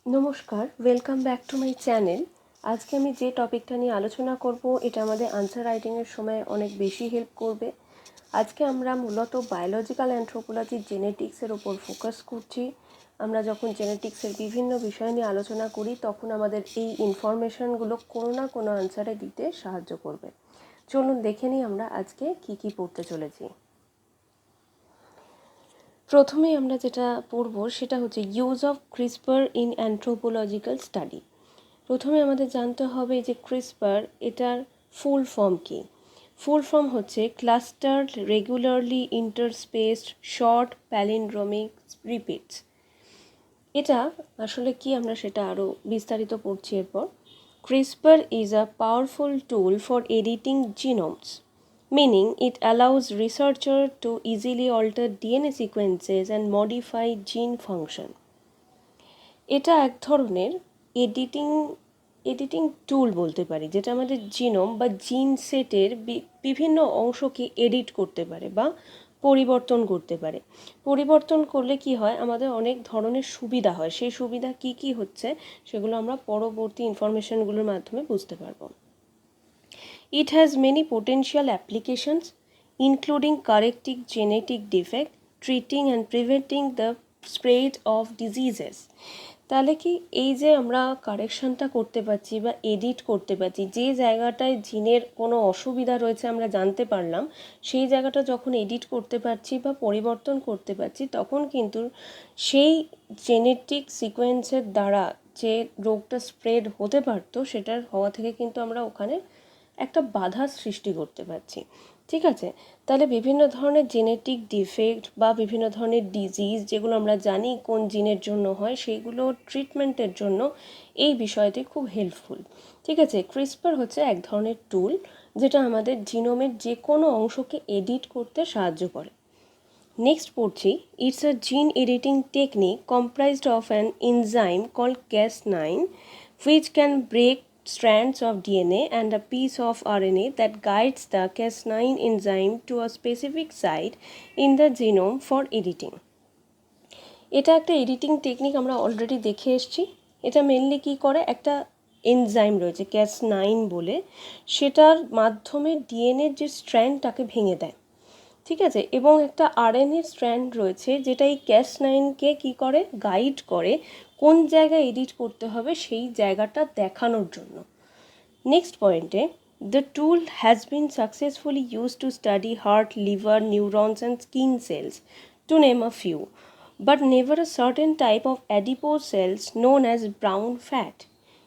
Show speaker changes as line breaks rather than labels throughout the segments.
নমস্কার, welcome back to my channel. আজকে আমি যে টপিকটা নিয়ে আলোচনা করব এটা আমাদের আনসার রাইটিংয়ের সময় অনেক বেশি হেল্প করবে। আজকে আমরা মূলত বায়োলজিক্যাল অ্যানথ্রোপোলজি জেনেটিক্সের ওপর ফোকাস করছি। আমরা যখন জেনেটিক্সের বিভিন্ন বিষয় নিয়ে আলোচনা করি তখন আমাদের এই ইনফরমেশনগুলো কোনো না কোনো আনসারে দিতে সাহায্য করবে। চলুন দেখে নিই আমরা আজকে কি পড়তে চলেছি। প্রথমে আমরা যেটা পড়ব সেটা হচ্ছে use of CRISPR in anthropological study. প্রথমে আমাদের জানতে হবে যে ক্রিসপার এটার ফুল ফর্ম কী। ফুল ফর্ম হচ্ছে ক্লাস্টার্ড রেগুলারলি ইন্টারস্পেসড শর্ট প্যালিন্ড্রোমিক রিপিটস। এটা আসলে কি আমরা সেটা আরও বিস্তারিত পড়ছি এরপর। CRISPR is a powerful tool for editing genomes, meaning it allows researchers to easily alter DNA sequences and modify gene function. এটা এক ধরনের এডিটিং টুল বলতে পারি, যেটা আমাদের জিনোম বা জিন সেটের বিভিন্ন অংশকে এডিট করতে পারে বা পরিবর্তন করতে পারে। পরিবর্তন করলে কি হয়, আমাদের অনেক ধরনের সুবিধা হয়। সেই সুবিধা কি হচ্ছে সেগুলো আমরা পরবর্তী ইনফরমেশনগুলোর মাধ্যমে বুঝতে পারবো। It has many potential applications, including correcting genetic defect, treating and preventing the spread of diseases. তাহলে কি এই যে আমরা কারেকশনটা করতে পারছি বা এডিট করতে পারছি, যে জায়গাটায় জিনের কোনো অসুবিধা রয়েছে আমরা জানতে পারলাম, সেই জায়গাটা যখন এডিট করতে পারছি বা পরিবর্তন করতে পারছি, তখন কিন্তু সেই জেনেটিক সিকোয়েন্সের দ্বারা যে রোগটা স্প্রেড হতে পারতো সেটার হওয়া থেকে কিন্তু আমরা ওখানে একটা বাধার সৃষ্টি করতে পারছি। ঠিক আছে, তাহলে বিভিন্ন ধরনের জেনেটিক ডিফেক্ট বা বিভিন্ন ধরনের ডিজিজ যেগুলো আমরা জানি কোন জিনের জন্য হয়, সেইগুলো ট্রিটমেন্টের জন্য এই বিষয়টি খুব হেল্পফুল। ঠিক আছে, ক্রিসপার হচ্ছে এক ধরনের টুল যেটা আমাদের জিনোমের যে কোনো অংশকে এডিট করতে সাহায্য করে। নেক্সট পড়ছি, it's a gene editing technique comprised of an enzyme called Cas9 which can break strands of DNA and a piece of RNA that guides the Cas9 enzyme to a specific site in the genome for editing. এটা একটা editing technique, আমরা already দেখে এসেছি। এটা mainly কী করে, একটা enzyme রয়েছে Cas9 বলে, সেটার মাধ্যমে ডিএনএর যে স্ট্র্যান্ডটাকে ভেঙে দেয়। ঠিক আছে, এবং একটা আরএনএ স্ট্র্যান্ড রয়েছে যেটা এই Cas9কে কী করে, গাইড করে কোন জায়গায় এডিট করতে হবে সেই জায়গাটা দেখানোর জন্য। নেক্সট পয়েন্টে, the tool has been successfully use to study heart, liver, neurons and skin cells to name a few, but never a certain type of adipose cells known as brown fat.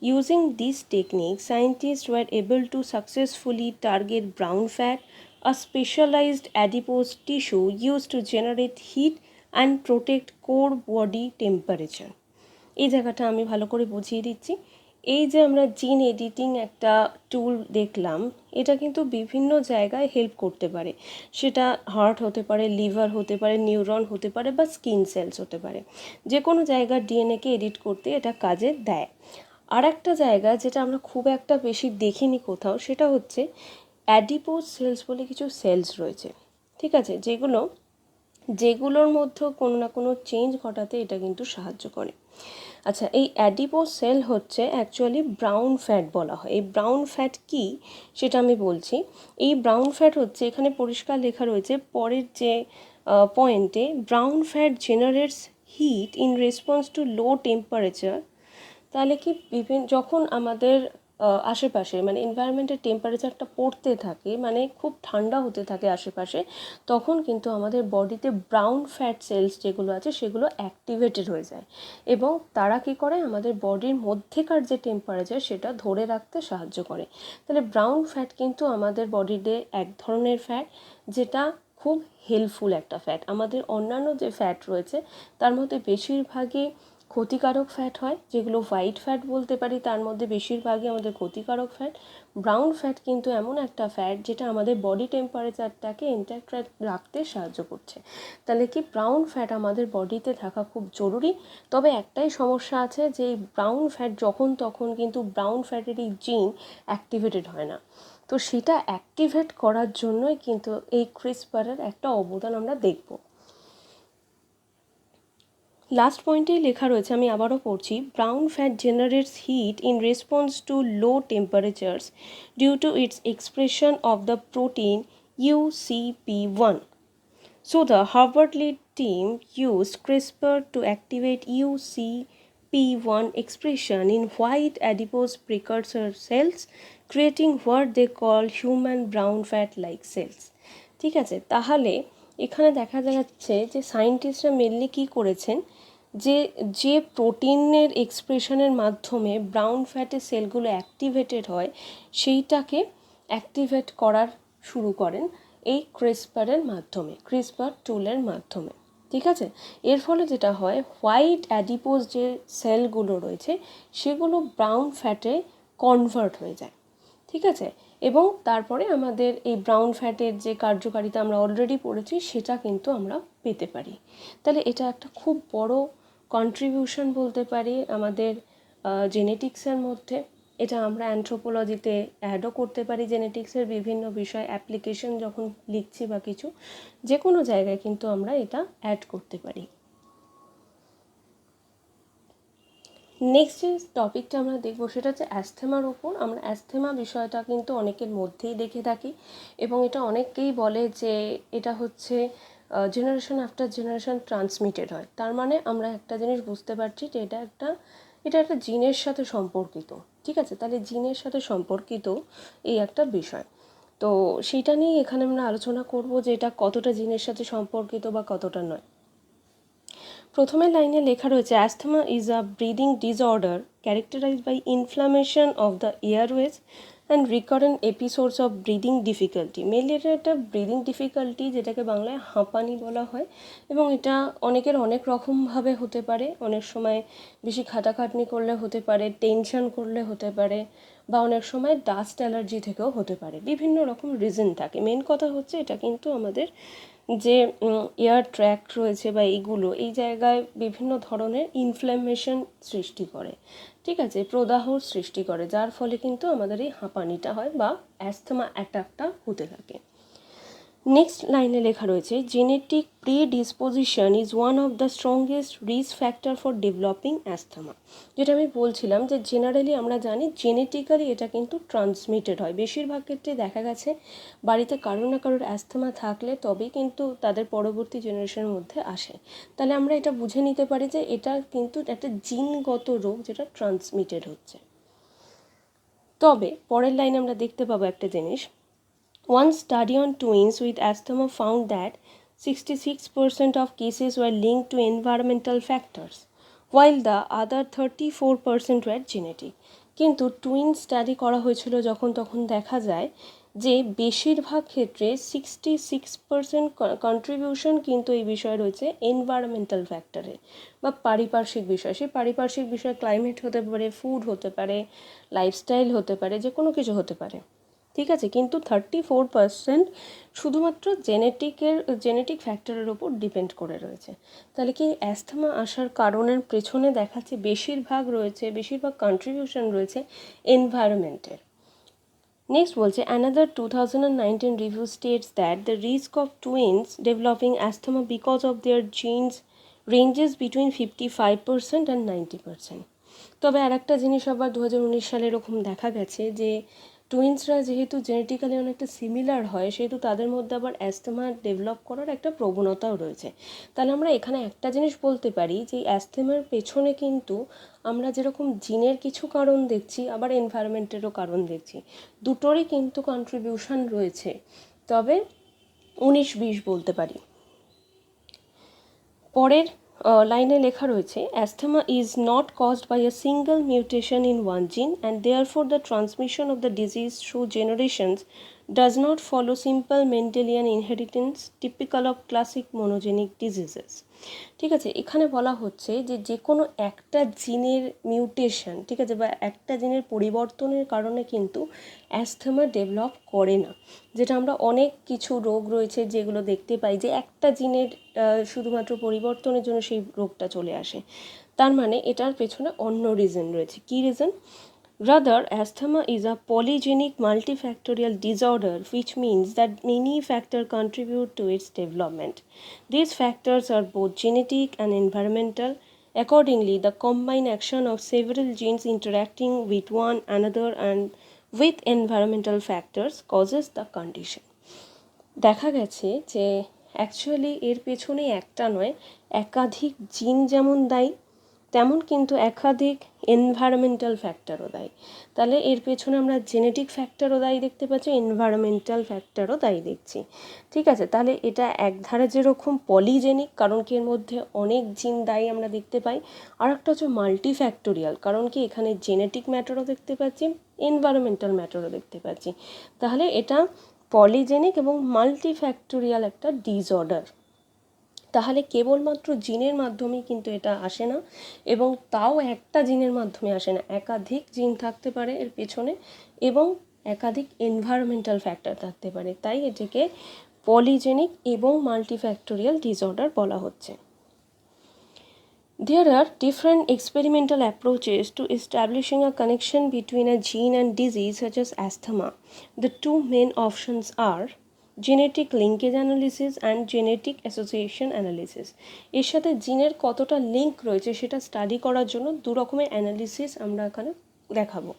Using this technique, scientists were able to successfully target brown fat, a specialized adipose tissue used to generate heat and protect core body temperature. এই জায়গাটা আমি ভালো করে বুঝিয়ে দিচ্ছি। এই যে আমরা জিন এডিটিং একটা টুল দেখলাম, এটা কিন্তু বিভিন্ন জায়গায় হেল্প করতে পারে। সেটা হার্ট হতে পারে, লিভার হতে পারে, নিউরন হতে পারে বা স্কিন সেলস হতে পারে। যে কোনো জায়গার ডিএনএকে এডিট করতে এটা কাজে দেয়। আর একটা জায়গা যেটা আমরা খুব একটা বেশি দেখিনি কোথাও, সেটা হচ্ছে অ্যাডিপোজ সেলস বলে কিছু সেলস রয়েছে। ঠিক আছে, যেগুলোর মধ্যেও কোনো না কোনো চেঞ্জ ঘটাতে এটা কিন্তু সাহায্য করে। আচ্ছা, এই অ্যাডিপোজ সেল হচ্ছে অ্যাকচুয়ালি ব্রাউন ফ্যাট বলা হয়। এই ব্রাউন ফ্যাট কি সেটা আমি বলছি। এই ব্রাউন ফ্যাট হচ্ছে, এখানে পরিষ্কার লেখা রয়েছে পরের যে পয়েন্টে, brown fat generates heat in response to low temperature. তাহলে কি যখন আমাদের আশেপাশে মানে এনভায়রনমেন্টের টেম্পারেচারটা পড়তে থাকে, মানে খুব ঠান্ডা হতে থাকে আশেপাশে, তখন কিন্তু আমাদের বডিতে ব্রাউন ফ্যাট সেলস যেগুলো আছে সেগুলো অ্যাক্টিভেটেড হয়ে যায় এবং তারা কী করে, আমাদের বডির মধ্যেকার যে টেম্পারেচার সেটা ধরে রাখতে সাহায্য করে। তাহলে ব্রাউন ফ্যাট কিন্তু আমাদের বডিতে এক ধরনের ফ্যাট, যেটা খুব হেল্পফুল একটা ফ্যাট। আমাদের অন্যান্য যে ফ্যাট রয়েছে তার মধ্যে বেশিরভাগই ক্ষতিকারক ফ্যাট হয়, যেগুলো হোয়াইট ফ্যাট বলতে পারি, তার মধ্যে বেশিরভাগই আমাদের ক্ষতিকারক ফ্যাট। ব্রাউন ফ্যাট কিন্তু এমন একটা ফ্যাট যেটা আমাদের বডি টেম্পারেচারটাকে ইনট্যাক্ট রাখতে সাহায্য করছে। তাহলে কি ব্রাউন ফ্যাট আমাদের বডিতে থাকা খুব জরুরি। তবে একটাই সমস্যা আছে, যে এই ব্রাউন ফ্যাট যখন তখন কিন্তু ব্রাউন ফ্যাটের এই জিন অ্যাক্টিভেটেড হয় না। তো সেটা অ্যাক্টিভেট করার জন্যই কিন্তু এই ক্রিসপারের একটা অবদান আমরা দেখব। লাস্ট পয়েন্টেই লেখা রয়েছে, আমি আবারও পড়ছি, brown fat generates heat in response to low temperatures due to its expression of the protein UCP1. So the Harvard-led team used CRISPR to activate UCP1 expression in white adipose precursor cells, creating what they call human brown fat-like cells. ঠিক আছে, তাহলে এখানে দেখা যাচ্ছে যে সায়েন্টিস্টরা mainly কী করেছেন, যে যে প্রোটিনের এক্সপ্রেশনের মাধ্যমে ব্রাউন ফ্যাটের সেলগুলো অ্যাক্টিভেটেড হয় সেইটাকে অ্যাক্টিভেট করার শুরু করেন এই ক্রিসপারের মাধ্যমে, ক্রিসপার টুলের মাধ্যমে। ঠিক আছে, এর ফলে যেটা হয়, হোয়াইট অ্যাডিপোজ যে সেলগুলো রয়েছে সেগুলো ব্রাউন ফ্যাটে কনভার্ট হয়ে যায়। ঠিক আছে, এবং তারপরে আমাদের এই ব্রাউন ফ্যাটের যে কার্যকারিতা আমরা অলরেডি পড়েছি সেটা কিন্তু আমরা পেতে পারি। তাহলে এটা একটা খুব বড় কন্ট্রিবিউশন বলতে পারি আমাদের জেনেটিক্সের মধ্যে। এটা আমরা অ্যানথ্রোপোলজিতে অ্যাডও করতে পারি, জেনেটিক্সের বিভিন্ন বিষয় অ্যাপ্লিকেশন যখন লিখছি বা কিছু, যে কোনো জায়গায় কিন্তু আমরা এটা অ্যাড করতে পারি। নেক্সট যে টপিকটা আমরা দেখবো সেটা হচ্ছে অ্যাস্থেমার ওপর। আমরা অ্যাস্থেমা বিষয়টা কিন্তু অনেকের মধ্যেই দেখে থাকি এবং এটা অনেকেই বলে যে এটা হচ্ছে জেনারেশন আফটার জেনারেশন ট্রান্সমিটেড হয়। তার মানে আমরা একটা জিনিস বুঝতে পারছি যে এটা একটা জিনের সাথে সম্পর্কিত। ঠিক আছে, তাহলে জিনের সাথে সম্পর্কিত এই একটা বিষয়, তো সেইটা নিয়ে এখানে আমরা আলোচনা করব যে এটা কতটা জিনের সাথে সম্পর্কিত বা কতটা নয়। প্রথমের লাইনে লেখা রয়েছে, asthma is a breathing disorder characterised by inflammation of the airways and recurrent episodes of breathing difficulty. Mainly এটা একটা ব্রিদিং ডিফিকাল্টি, যেটাকে বাংলায় হাঁপানি বলা হয়, এবং এটা অনেকের অনেক রকমভাবে হতে পারে। অনেক সময় বেশি খাটাখাটনি করলে হতে পারে, টেনশন করলে হতে পারে, বা অনেক সময় ডাস্ট অ্যালার্জি থেকেও হতে পারে। বিভিন্ন রকম রিজন থাকে। মেন কথা হচ্ছে এটা কিন্তু আমাদের যে এয়ার ট্র্যাক্ট রয়েছে বা এইগুলো, এই জায়গায় বিভিন্ন ধরনের ইনফ্ল্যামেশন সৃষ্টি করে। ঠিক আছে, প্রদাহর সৃষ্টি করে, যার ফলে কিন্তু আমাদের এই হাঁপানিটা হয় বা অ্যাস্থমা অ্যাটাকটা হতে থাকে। নেক্সট লাইনে লেখা রয়েছে, genetic predisposition is one of the strongest risk factor for developing asthma. যেটা আমি বলছিলাম যে জেনারেলি আমরা জানি জেনেটিক্যালি এটা কিন্তু ট্রান্সমিটেড হয়। বেশিরভাগ ক্ষেত্রে দেখা গেছে বাড়িতে কারো না কারোর অ্যাস্থমা থাকলে তবেই কিন্তু তাদের পরবর্তী জেনারেশনের মধ্যে আসে। তাহলে আমরা এটা বুঝে নিতে পারি যে এটা কিন্তু একটা জিনগত রোগ যেটা ট্রান্সমিটেড হচ্ছে। তবে পরের লাইনে আমরা দেখতে পাবো একটা জিনিস, one study on twins with asthma found that 66% of cases were linked to environmental factors, while the other 34% were genetic. কিন্তু টুইন স্টাডি করা হয়েছিল যখন, তখন দেখা যায় যে বেশিরভাগ ক্ষেত্রে 66% কন্ট্রিবিউশন কিন্তু এই বিষয়ে রয়েছে এনভায়রনমেন্টাল ফ্যাক্টরে বা পারিপার্শ্বিক বিষয়। সেই পারিপার্শ্বিক বিষয় ক্লাইমেট হতে পারে, ফুড হতে পারে, লাইফস্টাইল হতে পারে, যে কোনো কিছু হতে পারে। ঠিক আছে, কিন্তু 34% শুধুমাত্র জেনেটিক ফ্যাক্টরের ওপর ডিপেন্ড করে রয়েছে। তাহলে কি অ্যাস্থমা আসার কারণের পেছনে দেখাচ্ছে বেশিরভাগ কন্ট্রিবিউশন রয়েছে এনভায়রনমেন্টের। নেক্সট বলছে, another 2019 review states that the risk of twins developing asthma because of their genes ranges between 55% and 90%। তবে আর একটা জিনিস আবার 2019 সালে এরকম দেখা গেছে যে টুইন্সরা যেহেতু জেনেটিক্যালি অনেকটা সিমিলার হয়, সেহেতু তাদের মধ্যে আবার অ্যাস্থমা ডেভেলপ করার একটা প্রবণতাও রয়েছে। তাহলে আমরা এখানে একটা জিনিস বলতে পারি যে অ্যাস্থমার পেছনে কিন্তু আমরা যেরকম জিনের কিছু কারণ দেখছি, আবার এনভায়রনমেন্টেরও কারণ দেখছি, দুটোরই কিন্তু কন্ট্রিবিউশন রয়েছে। তবে 19-20 বলতে পারি। পরের লাইনে লেখা রয়েছে, asthma is not caused by a single mutation in one gene and therefore the transmission of the disease through generations does not follow simple Mendelian inheritance typical of classic monogenic diseases. ঠিক আছে, এখানে বলা হচ্ছে যে যে কোনো একটা জিনের মিউটেশন, ঠিক আছে, বা একটা জিনের পরিবর্তনের কারণে কিন্তু অ্যাস্থমা ডেভেলপ করে না। যেটা আমরা অনেক কিছু রোগ রয়েছে যেগুলো দেখতে পাই যে একটা জিনের শুধুমাত্র পরিবর্তনের জন্য সেই রোগটা চলে আসে। তার মানে এটার পেছনে অন্য রিজন রয়েছে। কী reason? Rather, asthma is a polygenic multifactorial disorder, which means that many factors contribute to its development. These factors are both genetic and environmental. Accordingly, the combined action of several genes interacting with one another and with environmental factors causes the condition. দেখা গেছে যে actually এর পেছনে একটা নয়, একাধিক জিন যেমন দায়ী, তেমন কিন্তু একাধিক এনভায়রনমেন্টাল ফ্যাক্টরও দায়ী। তাহলে এর পেছনে আমরা জেনেটিক ফ্যাক্টরও দায়ী দেখতে পাচ্ছি, এনভায়রনমেন্টাল ফ্যাক্টরও দায়ী দেখছি। ঠিক আছে, তাহলে এটা একধারে যেরকম পলিজেনিক, কারণ কি এর মধ্যে অনেক জিন দায়ী আমরা দেখতে পাই, আর একটা হচ্ছে মাল্টিফ্যাক্টোরিয়াল, কারণ কি এখানে জেনেটিক ম্যাটারও দেখতে পাচ্ছি, এনভায়রনমেন্টাল ম্যাটারও দেখতে পাচ্ছি। তাহলে এটা পলিজেনিক এবং মাল্টিফ্যাক্টোরিয়াল একটা ডিসঅর্ডার। তাহলে কেবলমাত্র জিনের মাধ্যমেই কিন্তু এটা আসে না, এবং তাও একটা জিনের মাধ্যমে আসে না, একাধিক জিন থাকতে পারে এর পেছনে এবং একাধিক এনভায়রনমেন্টাল ফ্যাক্টর থাকতে পারে, তাই এটাকে পলিজেনিক এবং মাল্টিফ্যাক্টোরিয়াল ডিসঅর্ডার বলা হচ্ছে। There are different experimental approaches to establishing a connection between a gene and disease such as asthma. The two main options are genetic linkage analysis and genetic association analysis. এর সাথে জিনের কতটা link রয়েছে সেটা study করার জন্য দু রকমের অ্যানালিসিস আমরা এখানে দেখাবো।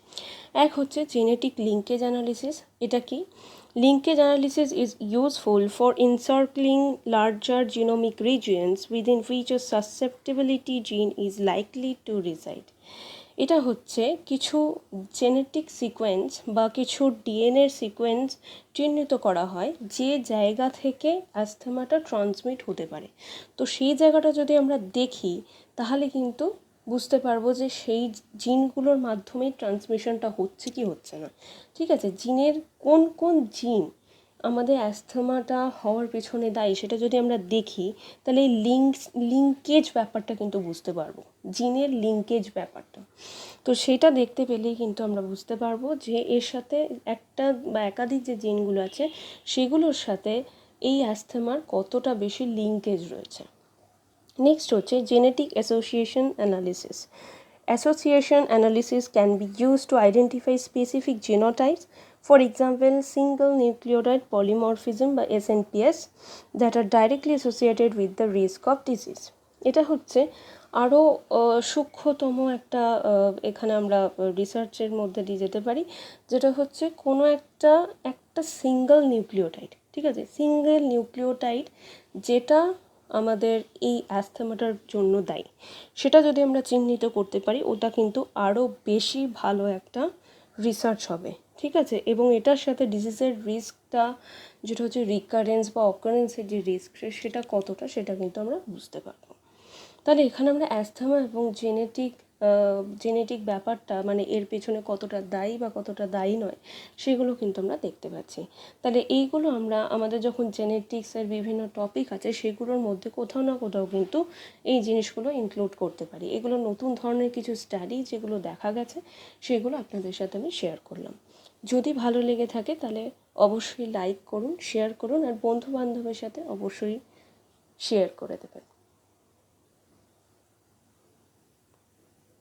এক হচ্ছে জেনেটিক লিঙ্কেজ অ্যানালিসিস। এটা কি? Linkage analysis is useful for encircling larger genomic regions within which a susceptibility gene is likely to reside. এটা হচ্ছে কিছু জেনেটিক সিকোয়েন্স বা কিছু ডিএনএর সিকোয়েন্স চিহ্নিত করা হয় যে জায়গা থেকে অ্যাস্থমাটা ট্রান্সমিট হতে পারে। তো সেই জায়গাটা যদি আমরা দেখি তাহলে কিন্তু বুঝতে পারবো যে সেই জিনগুলোর মাধ্যমেই ট্রান্সমিশনটা হচ্ছে কি হচ্ছে না। ঠিক আছে, জিনের কোন কোন জিন আমাদের অ্যাস্থমাটা হওয়ার পেছনে দায়ী সেটা যদি আমরা দেখি তাহলে এই লিঙ্কেজ ব্যাপারটা কিন্তু বুঝতে পারবো, জিনের লিঙ্কেজ ব্যাপারটা। তো সেটা দেখতে পেলেই কিন্তু আমরা বুঝতে পারবো যে এর সাথে একটা বা একাধিক যে জিনগুলো আছে সেগুলোর সাথে এই অ্যাস্থমার কতটা বেশি লিঙ্কেজ রয়েছে। নেক্সট হচ্ছে genetic association analysis. Association analysis can be used to identify specific genotypes, for example, single nucleotide polymorphism by SNPs that are directly associated with the risk of disease. এটা হচ্ছে আরও সূক্ষ্মতম একটা এখানে আমরা রিসার্চের মধ্যে দিয়ে যেতে পারি, যেটা হচ্ছে কোনো একটা সিঙ্গল নিউক্লিওটাইড, ঠিক আছে, সিঙ্গেল নিউক্লিওটাইড যেটা আমাদের এই অ্যাস্থমাটার জন্য দায়ী, সেটা যদি আমরা চিহ্নিত করতে পারি ওটা কিন্তু আরও বেশি ভালো একটা রিসার্চ হবে। ঠিক আছে, এবং এটার সাথে ডিজিজের রিস্কটা যেটা হচ্ছে রিকারেন্স বা অকারেন্সের যে রিস্ক সেটা কতটা সেটা কিন্তু আমরা বুঝতে পারবো। তাহলে এখানে আমরা অ্যাস্থমা এবং জেনেটিক ব্যাপারটা মানে এর পেছনে কতটা দায়ী বা কতটা দায়ী নয় সেগুলো কিন্তু আমরা দেখতে পাচ্ছি। তাহলে এইগুলো আমরা আমাদের যখন জেনেটিক্সের বিভিন্ন টপিক আছে সেগুলোর মধ্যে কোথাও না কোথাও কিন্তু এই জিনিসগুলো ইনক্লুড করতে পারি। এগুলো নতুন ধরনের কিছু স্টাডি যেগুলো দেখা গেছে সেগুলো আপনাদের সাথে আমি শেয়ার করলাম। যদি ভালো লেগে থাকে তাহলে অবশ্যই লাইক করুন, শেয়ার করুন, আর বন্ধু বান্ধবের সাথে অবশ্যই শেয়ার করে দেবেন।